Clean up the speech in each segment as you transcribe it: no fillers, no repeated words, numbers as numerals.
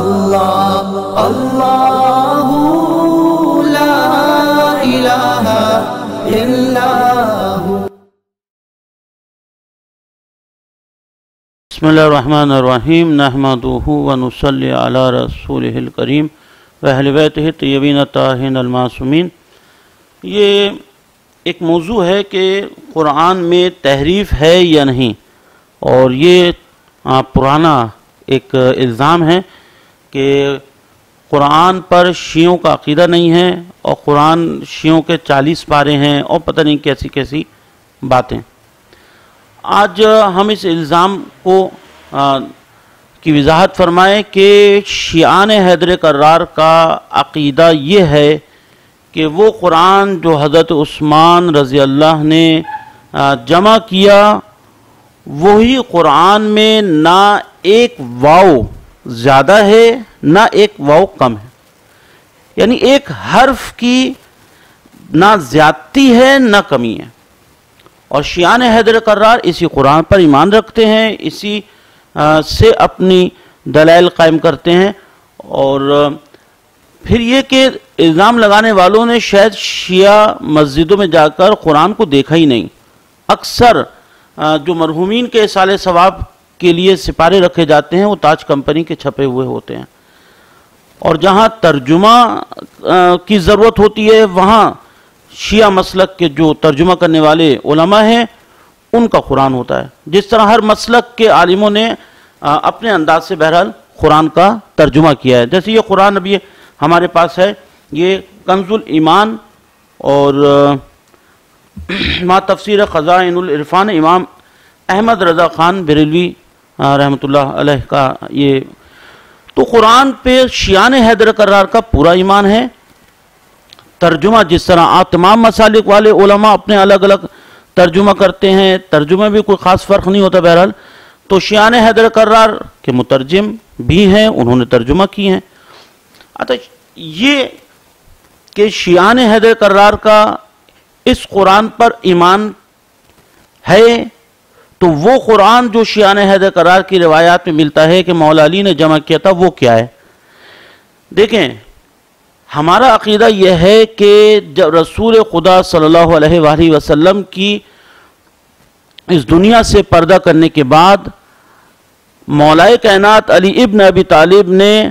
اللہ اللہ لا الہ الا ہوا۔ بسم اللہ الرحمن الرحیم، نحمدہ ونصلی علی رسولہ الکریم واہل بیتہ الطیبین الطاہرین المعصومین۔ یہ ایک موضوع ہے کہ قرآن میں تحریف ہے یا نہیں، اور یہ پرانا ایک الزام ہے کہ قرآن پر شیعوں کا عقیدہ نہیں ہے، اور قرآن شیعوں کے 40 پارے ہیں، اور پتہ نہیں کیسی کیسی باتیں۔ آج ہم اس الزام کی وضاحت فرمائیں کہ شیعان حیدر کرار کا عقیدہ یہ ہے کہ وہ قرآن جو حضرت عثمان رضی اللہ نے جمع کیا، وہی قرآن میں نہ ایک واو زیادہ ہے نہ ایک واو کم ہے، یعنی ایک حرف کی نہ زیادتی ہے نہ کمی ہے۔ اور شیعان حیدر کرار اسی قرآن پر ایمان رکھتے ہیں، اسی سے اپنی دلائل قائم کرتے ہیں۔ اور پھر یہ کہ الزام لگانے والوں نے شاید شیعہ مسجدوں میں جا کر قرآن کو دیکھا ہی نہیں۔ اکثر جو مرحومین کے اصالہ ثواب کے لیے سپارے رکھے جاتے ہیں وہ تاج کمپنی کے چھپے ہوئے ہوتے ہیں، اور جہاں ترجمہ کی ضرورت ہوتی ہے وہاں شیعہ مسلک کے جو ترجمہ کرنے والے علماء ہیں ان کا قرآن ہوتا ہے۔ جس طرح ہر مسلک کے عالموں نے اپنے انداز سے بہرحال قرآن کا ترجمہ کیا ہے، جیسے یہ قرآن ابھی ہمارے پاس ہے، یہ کنز الایمان اور ما تفسیر خزائن العرفان امام احمد رضا خان بریلوی رحمۃ اللہ علیہ کا یہ۔ تو قرآن پہ شیعان حیدر کرار کا پورا ایمان ہے۔ ترجمہ جس طرح تمام مسالک والے علماء اپنے الگ الگ ترجمہ کرتے ہیں، ترجمہ بھی کوئی خاص فرق نہیں ہوتا بہرحال، تو شیعان حیدر کرار کے مترجم بھی ہیں، انہوں نے ترجمہ کی ہیں۔ یہ کہ شیعان حیدر کرار کا اس قرآن پر ایمان ہے، تو وہ قرآن جو شیعان حیدر کرار کی روایات میں ملتا ہے کہ مولا علی نے جمع کیا تھا، وہ کیا ہے؟ دیکھیں، ہمارا عقیدہ یہ ہے کہ جب رسول خدا صلی اللہ علیہ وآلہ وسلم کی اس دنیا سے پردہ کرنے کے بعد مولا کائنات علی ابن ابی طالب نے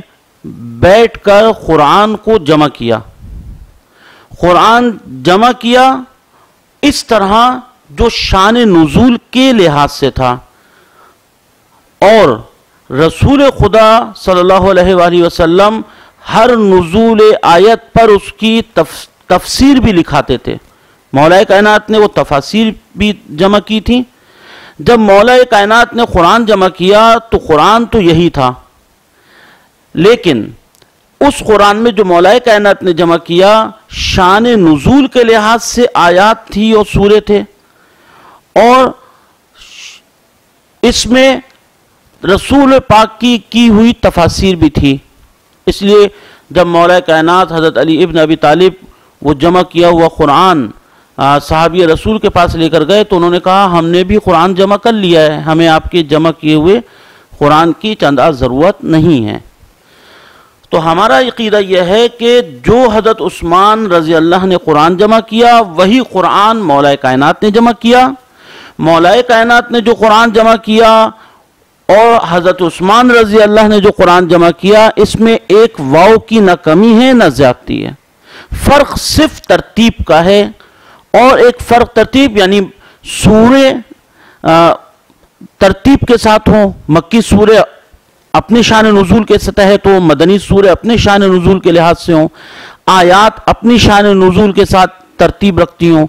بیٹھ کر قرآن کو جمع کیا۔ قرآن جمع کیا اس طرح جو شان نزول کے لحاظ سے تھا، اور رسول خدا صلی اللہ علیہ وآلہ وسلم ہر نزول آیت پر اس کی تفسیر بھی لکھاتے تھے۔ مولا کائنات نے وہ تفاسیر بھی جمع کی تھی۔ جب مولا کائنات نے قرآن جمع کیا تو قرآن تو یہی تھا، لیکن اس قرآن میں جو مولا کائنات نے جمع کیا شان نزول کے لحاظ سے آیات تھی اور سورے تھے، اور اس میں رسول پاک کی ہوئی تفاسیر بھی تھی۔ اس لیے جب مولا کائنات حضرت علی ابن ابی طالب وہ جمع کیا ہوا قرآن صحابی رسول کے پاس لے کر گئے تو انہوں نے کہا ہم نے بھی قرآن جمع کر لیا ہے، ہمیں آپ کے جمع کیے ہوئے قرآن کی چند ضرورت نہیں ہے۔ تو ہمارا عقیدہ یہ ہے کہ جو حضرت عثمان رضی اللہ نے قرآن جمع کیا وہی قرآن مولا کائنات نے جمع کیا۔ مولا کائنات نے جو قرآن جمع کیا اور حضرت عثمان رضی اللہ نے جو قرآن جمع کیا، اس میں ایک واو کی نہ کمی ہے نہ زیادتی ہے، فرق صرف ترتیب کا ہے۔ اور ایک فرق ترتیب یعنی سورے ترتیب کے ساتھ ہوں، مکی سورے اپنی شان نزول کے تحت ہوں، مدنی سورے اپنے شان نزول کے لحاظ سے ہوں، آیات اپنی شان نزول کے ساتھ ترتیب رکھتی ہوں۔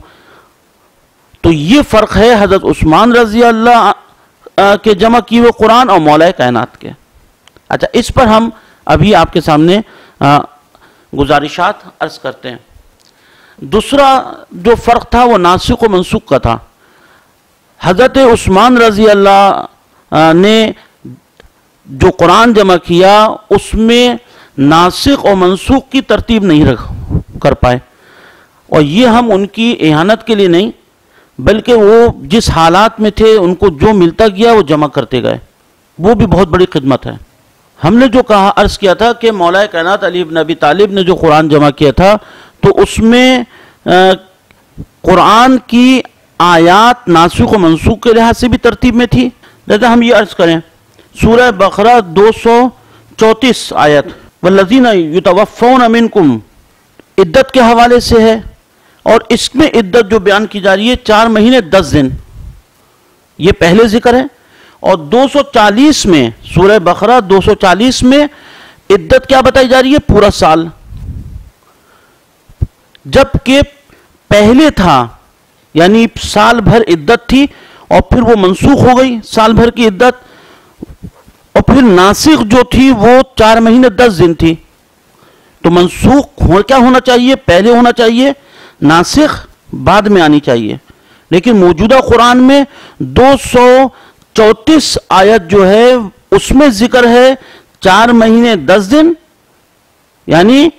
تو یہ فرق ہے حضرت عثمان رضی اللہ کے جمع کیے ہوئے قرآن اور مولا کائنات کے۔ اچھا، اس پر ہم ابھی آپ کے سامنے گزارشات عرض کرتے ہیں۔ دوسرا جو فرق تھا وہ ناسخ و منسوخ کا تھا۔ حضرت عثمان رضی اللہ نے جو قرآن جمع کیا اس میں ناسخ و منسوخ کی ترتیب نہیں کر پائے، اور یہ ہم ان کی اہانت کے لیے نہیں بلکہ وہ جس حالات میں تھے ان کو جو ملتا گیا وہ جمع کرتے گئے، وہ بھی بہت بڑی خدمت ہے۔ ہم نے جو کہا عرض کیا تھا کہ مولا کائنات علی بن ابی طالب نے جو قرآن جمع کیا تھا تو اس میں قرآن کی آیات ناسخ و منسوخ کے لحاظ سے بھی ترتیب میں تھی. جیسے ہم یہ عرض کریں سورہ بقرہ 234 آیت والذین یتوفون منکم عدت کے حوالے سے ہے، اور اس میں عدت جو بیان کی جا رہی ہے 4 مہینے 10 دن، یہ پہلے ذکر ہے. اور 240 میں سورہ بقرہ 240 میں عدت کیا بتائی جا رہی ہے؟ پورا سال، جبکہ پہلے تھا یعنی سال بھر عدت تھی اور پھر وہ منسوخ ہو گئی سال بھر کی عدت، اور پھر ناسخ جو تھی وہ 4 مہینے 10 دن تھی. تو منسوخ کیا ہونا چاہیے؟ پہلے ہونا چاہیے، ناسخ بعد میں آنی چاہیے. لیکن موجودہ قرآن میں 234 آیت جو ہے اس میں ذکر ہے 4 مہینے 10 دن یعنی،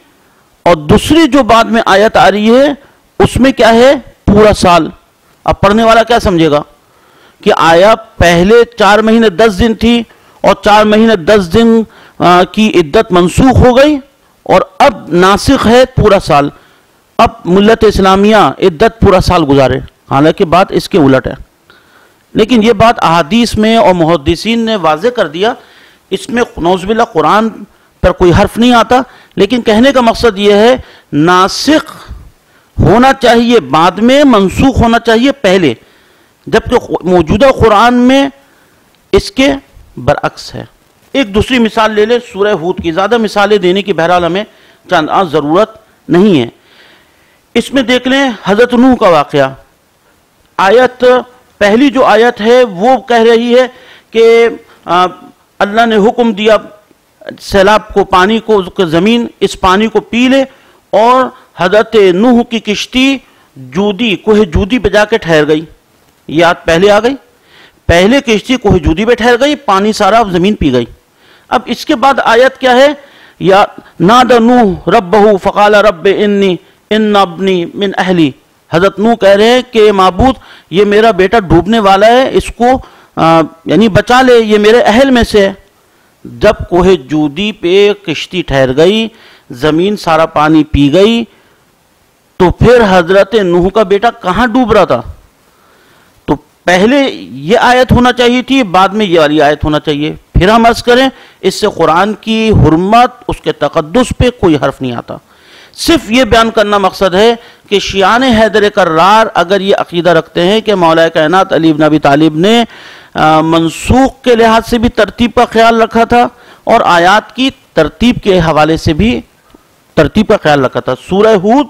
اور دوسری جو بعد میں آیت آ رہی ہے اس میں کیا ہے؟ پورا سال. اب پڑھنے والا کیا سمجھے گا کہ آیا پہلے 4 مہینے 10 دن تھی اور 4 مہینے 10 دن کی عدت منسوخ ہو گئی اور اب ناسخ ہے پورا سال. اب ملت اسلامیہ عدت پورا سال گزارے، حالانکہ بات اس کے الٹ ہے. لیکن یہ بات احادیث میں اور محدثین نے واضح کر دیا. اس میں نعوذ باللہ قرآن پر کوئی حرف نہیں آتا، لیکن کہنے کا مقصد یہ ہے ناسخ ہونا چاہیے بعد میں، منسوخ ہونا چاہیے پہلے، جبکہ موجودہ قرآن میں اس کے برعکس ہے. ایک دوسری مثال لے لیں سورہ ہود کی. زیادہ مثالیں دینے کی بہرحال ہمیں چند ضرورت نہیں ہے. اس میں دیکھ لیں حضرت نوح کا واقعہ. آیت پہلی جو آیت ہے وہ کہہ رہی ہے کہ اللہ نے حکم دیا سیلاب کو، پانی کو، زمین اس پانی کو پی لے، اور حضرت نوح کی کشتی جودی، کوہ جودی پہ جا کے ٹھہر گئی. یہ آیت پہلے آ گئی، پہلے کشتی کوہ جودی پہ ٹھہر گئی، پانی سارا زمین پی گئی. اب اس کے بعد آیت کیا ہے؟ یا نادى نوح ربہ فقال رب انی ان ابنی من اہلی. حضرت نوح کہہ رہے ہیں کہ معبود یہ میرا بیٹا ڈوبنے والا ہے، اس کو یعنی بچا لے، یہ میرے اہل میں سے ہے. جب کوہ جودی پہ کشتی ٹھہر گئی، زمین سارا پانی پی گئی، تو پھر حضرت نوح کا بیٹا کہاں ڈوب رہا تھا؟ تو پہلے یہ آیت ہونا چاہیے تھی، بعد میں یہ والی آیت ہونا چاہیے. پھر ہم عرض کریں اس سے قرآن کی حرمت، اس کے تقدس پہ کوئی حرف نہیں آتا. صرف یہ بیان کرنا مقصد ہے کہ شیعان حیدر کرار اگر یہ عقیدہ رکھتے ہیں کہ مولا کائنات علی بن ابی طالب نے منسوخ کے لحاظ سے بھی ترتیب کا خیال رکھا تھا اور آیات کی ترتیب کے حوالے سے بھی ترتیب کا خیال رکھا تھا. سورہ ہود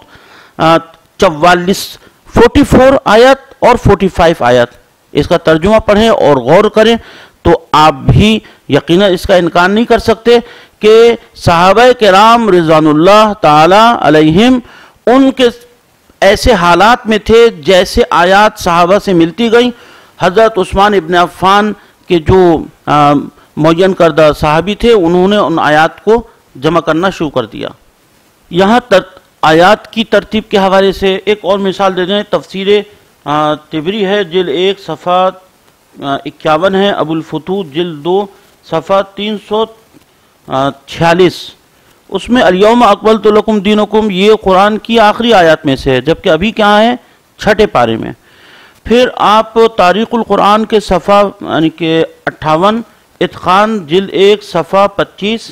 44 آیت اور 45 آیت، اس کا ترجمہ پڑھیں اور غور کریں تو آپ بھی یقیناً اس کا انکار نہیں کر سکتے کہ صحابہ کرام رضوان اللہ تعالی علیہم ان کے ایسے حالات میں تھے جیسے آیات صحابہ سے ملتی گئیں. حضرت عثمان ابن عفان کے جو معین کردہ صحابی تھے انہوں نے ان آیات کو جمع کرنا شروع کر دیا. یہاں آیات کی ترتیب کے حوالے سے ایک اور مثال دے دیں. تفسیر طبری ہے جلد 1 صفحہ 51 ہے، ابو الفتوح جلد 2 صفحہ 346. اس میں الیوم اکملت لکم دینکم یہ قرآن کی آخری آیات میں سے ہے، جبکہ ابھی کیا ہے 6 پارے میں. پھر آپ تاریخ القرآن کے صفحہ یعنی کہ 58 اتقان جلد 1 صفحہ 25،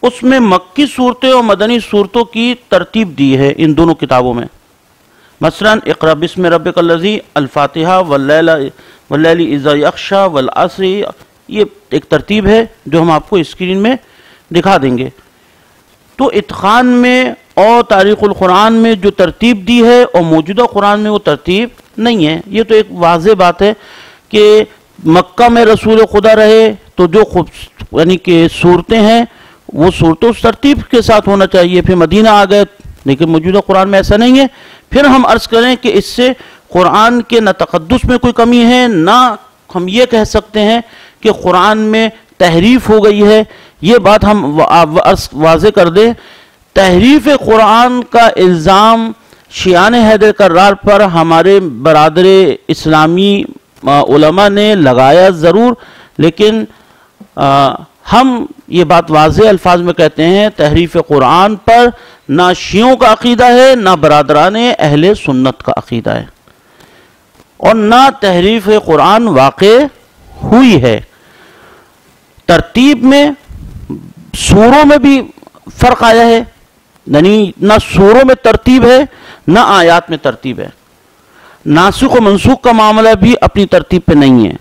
اس میں مکی صورتیں اور مدنی صورتوں کی ترتیب دی ہے ان دونوں کتابوں میں. مثلا اقرأ بسم ربک الذی، الفاتحہ، واللیل اذا یغشی، والعصر، یہ ایک ترتیب ہے جو ہم آپ کو اسکرین میں دکھا دیں گے. تو اتقان میں اور تاریخ القرآن میں جو ترتیب دی ہے اور موجودہ قرآن میں وہ ترتیب نہیں ہے. یہ تو ایک واضح بات ہے کہ مکہ میں رسول خدا رہے تو جو یعنی کہ صورتیں ہیں وہ صورتوں اس ترتیب کے ساتھ ہونا چاہیے. پھر مدینہ آ گئے لیکن موجودہ قرآن میں ایسا نہیں ہے. پھر ہم عرض کریں کہ اس سے قرآن کے نہ تقدس میں کوئی کمی ہے، نہ ہم یہ کہہ سکتے ہیں کہ قرآن میں تحریف ہو گئی ہے. یہ بات ہم واضح کر دیں. تحریف قرآن کا الزام شیعان حیدر کرار پر ہمارے برادر اسلامی علماء نے لگایا ضرور، لیکن ہم یہ بات واضح الفاظ میں کہتے ہیں، تحریف قرآن پر نہ شیعوں کا عقیدہ ہے، نہ برادران اہل سنت کا عقیدہ ہے، اور نہ تحریف قرآن واقع ہوئی ہے۔ ترتیب میں سوروں میں بھی فرق آیا ہے، یعنی نہ سوروں میں ترتیب ہے نہ آیات میں ترتیب ہے۔ ناسخ و منسوخ کا معاملہ بھی اپنی ترتیب پہ نہیں ہے،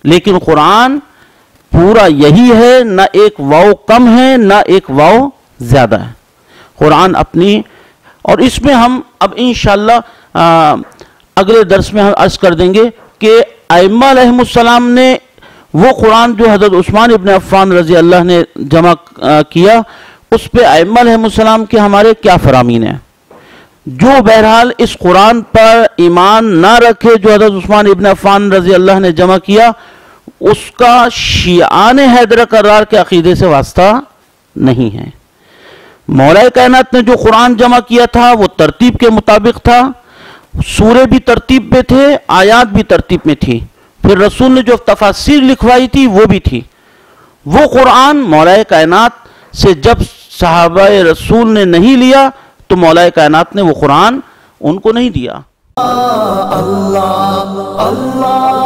لیکن قرآن پورا یہی ہے، نہ ایک واو کم ہے نہ ایک واو زیادہ ہے قرآن اپنی۔ اور اس میں ہم اب انشاءاللہ اگلے درس میں ہم عرض کر دیں گے کہ ائمہ علیہم السلام نے وہ قرآن جو حضرت عثمان ابن عفان رضی اللہ نے جمع کیا، اس پہ ائمہ علیہم السلام کے ہمارے کیا فرامین ہیں۔ جو بہرحال اس قرآن پر ایمان نہ رکھے جو حضرت عثمان ابن عفان رضی اللہ نے جمع کیا، اس کا شیعان حیدر کرار کے عقیدے سے واسطہ نہیں ہے۔ مولا کائنات نے جو قرآن جمع کیا تھا وہ ترتیب کے مطابق تھا، سورے بھی ترتیب میں تھے، آیات بھی ترتیب میں تھی، پھر رسول نے جو تفاسیر لکھوائی تھی وہ بھی تھی۔ وہ قرآن مولا کائنات سے جب صحابہ رسول نے نہیں لیا تو مولا کائنات نے وہ قرآن ان کو نہیں دیا۔ اللہ اللہ